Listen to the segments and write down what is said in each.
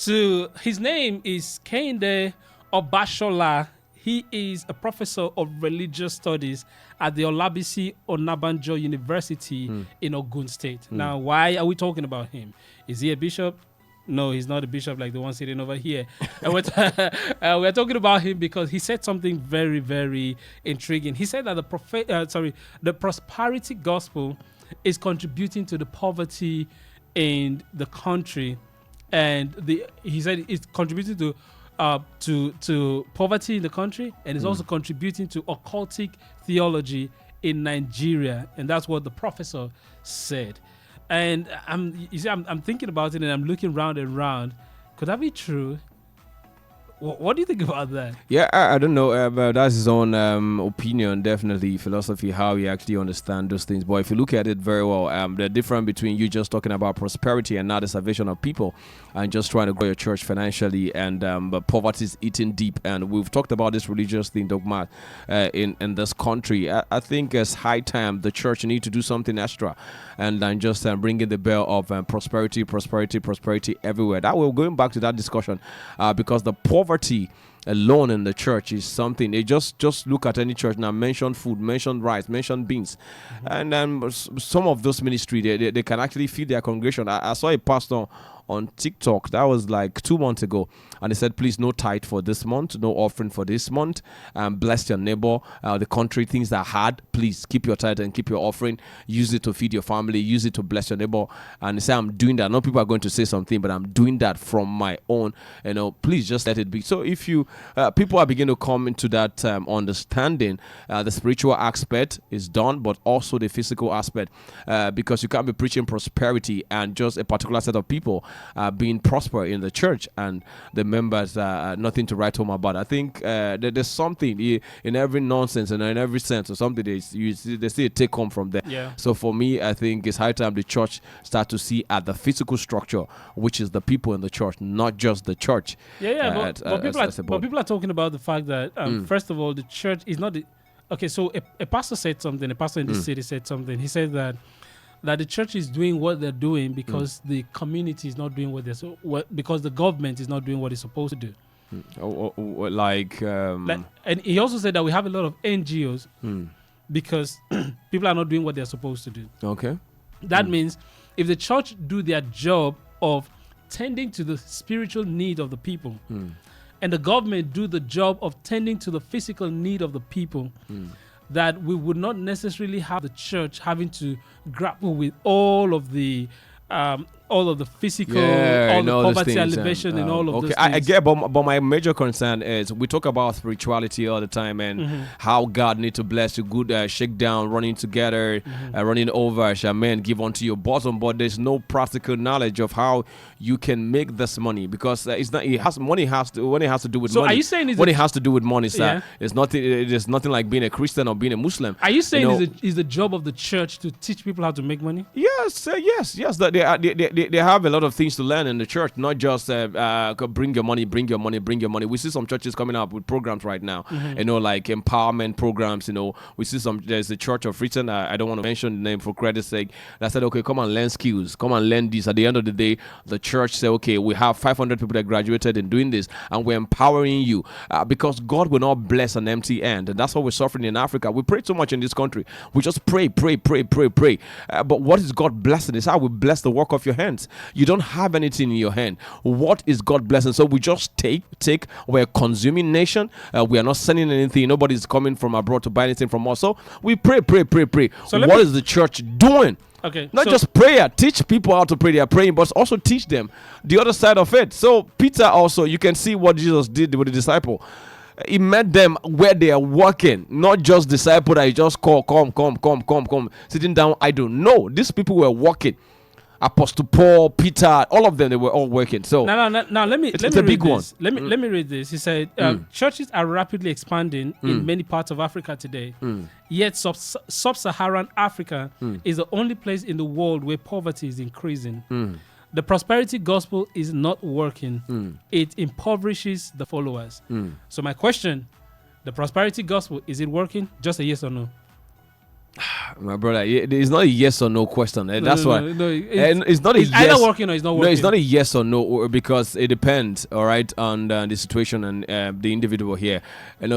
His name is Kehinde Obashola. He is a professor of religious studies at the Olabisi Onabanjo University in Ogun State. Now, why are we talking about him? Is he a bishop? No, he's not a bishop like the one sitting over here. And we're talking about him because he said something very, very intriguing. He said that the prosperity gospel is contributing to the poverty in the country, and he said it's contributing to poverty in the country, and it's also contributing to occultic theology in Nigeria, and that's what the professor said. And I'm thinking about it, and I'm looking round and round. Could that be true? What do you think about that? Yeah, I don't know, but that's his own opinion, definitely, philosophy, how he actually understands those things. But if you look at it very well, the difference between you just talking about prosperity and not the salvation of people and just trying to grow your church financially, and but poverty is eating deep. And we've talked about this religious thing, dogma, in this country. I think it's high time the church need to do something extra and then just bringing the bell of prosperity everywhere. That we're going back to that discussion because the poverty alone in the church is something. They just look at any church now, mention food, mention rice, mention beans, and then some of those ministry they can actually feed their congregation. I saw a pastor on TikTok that was like 2 months ago, and he said, please, no tithe for this month, no offering for this month, bless your neighbor, the country, things that are hard, please keep your tithe and keep your offering, use it to feed your family, use it to bless your neighbor. And he said, I'm doing that. No, people are going to say something, but I'm doing that from my own, please just let it be. So if you people are beginning to come into that understanding, the spiritual aspect is done, but also the physical aspect, because you can't be preaching prosperity and just a particular set of people being prosper in the church and the members nothing to write home about. I think there's something in every nonsense and in every sense or something they see a take home from there. Yeah. So for me, I think it's high time the church start to see at the physical structure, which is the people in the church, not just the church. But people are talking about the fact that first of all, the church is not the. Okay, so a pastor said something. A pastor in the city said something. He said that the church is doing what they're doing because the community is not doing because the government is not doing what it's supposed to do. And he also said that we have a lot of NGOs because people are not doing what they're supposed to do. Okay. That means if the church do their job of tending to the spiritual need of the people, and the government do the job of tending to the physical need of the people, that we would not necessarily have the church having to grapple with all of the physical, all the poverty elevation and all of those things. I get, but my major concern is we talk about spirituality all the time and how God need to bless you, good shakedown, running together, running over, amen, give unto your bosom. But there's no practical knowledge of how you can make this money, because it's not. Money has to do with money. So are you saying money has to do with money, sir? Yeah. It's nothing. It is nothing like being a Christian or being a Muslim. Are you saying is the job of the church to teach people how to make money? Yes, yes. They have a lot of things to learn in the church, not just bring your money. We see some churches coming up with programs right now, like empowerment programs. We see there's a church of Britain, I don't want to mention the name for credit's sake, that said, okay, come and learn skills, come and learn this. At the end of the day, the church say, okay, we have 500 people that graduated in doing this, and we're empowering you, because God will not bless an empty hand, and that's what we're suffering in Africa. We pray so much in this country. We just pray. But what is God blessing? It's how we bless the work of your hands. You don't have anything in your hand. What is God blessing? So we just take. We're a consuming nation. We are not sending anything. Nobody's coming from abroad to buy anything from us. So we pray. So what is the church doing? Okay, not just prayer. Teach people how to pray. They are praying, but also teach them the other side of it. So Peter also, you can see what Jesus did with the disciple. He met them where they are working, not just disciple that he just call, come, sitting down. I don't know. These people were working. Apostle Paul, Peter, all of them, they were all working. So now let me it's a big one. Let me read this. He said, churches are rapidly expanding in many parts of Africa today. Yet sub-Saharan Africa is the only place in the world where poverty is increasing. The prosperity gospel is not working. It impoverishes the followers. So my question, the prosperity gospel, is it working? Just a yes or no. My brother, it's not a yes or no question. That's why. It's not a it's yes. either working or it's not working. No, it's not a yes or no because it depends. All right, on the situation and the individual here.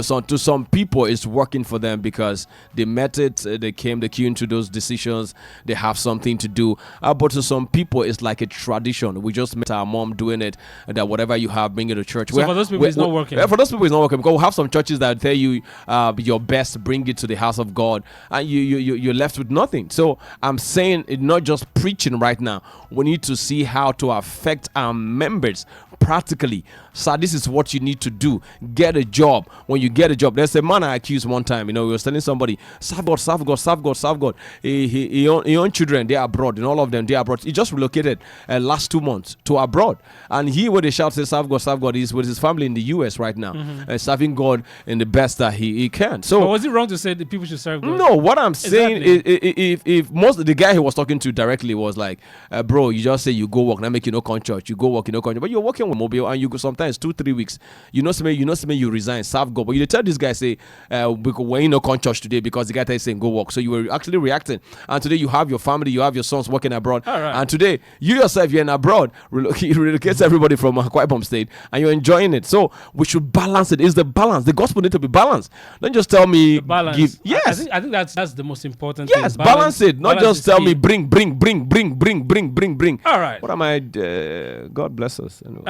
So to some people, it's working for them because they met it. They queued into those decisions. They have something to do. But to some people, it's like a tradition. We just met our mom doing it. That whatever you have, bring it to church. So for those people, it's not working. For those people, it's not working because we have some churches that tell you your best, bring it to the house of God, and you're left with nothing. So I'm saying it's not just preaching right now. We need to see how to affect our members practically. So this is what you need to do. Get a job. When you get a job, there's a man I accused one time. We was telling somebody, serve God, serve God, serve God, serve God. He own children, they are abroad, and all of them, they are abroad. He just relocated last 2 months to abroad. And he, when they shout, say, serve God, he's with his family in the US right now, serving God in the best that he can. So, but was it wrong to say that people should serve God? No, what I'm saying is, if most of the guy he was talking to directly was like, bro, you just say you go work, now make you no come church, you go work, you no come church, but you're working with mobile and you go sometimes 2-3 weeks, you know you resign, serve God, but you tell this guy say, when you no come church today because the guy is saying go work, so you were actually reacting, and today you have your family, you have your sons working abroad, and today you yourself you're in abroad, relocates everybody from Akwa Ibom State, and you're enjoying it. So we should balance it. It's the balance. The gospel need to be balanced. Don't just tell me balance. Yes, I think that's the most important. Yes, thing. balance it. Not just tell me bring. All right. What am I? God bless us. Anyway.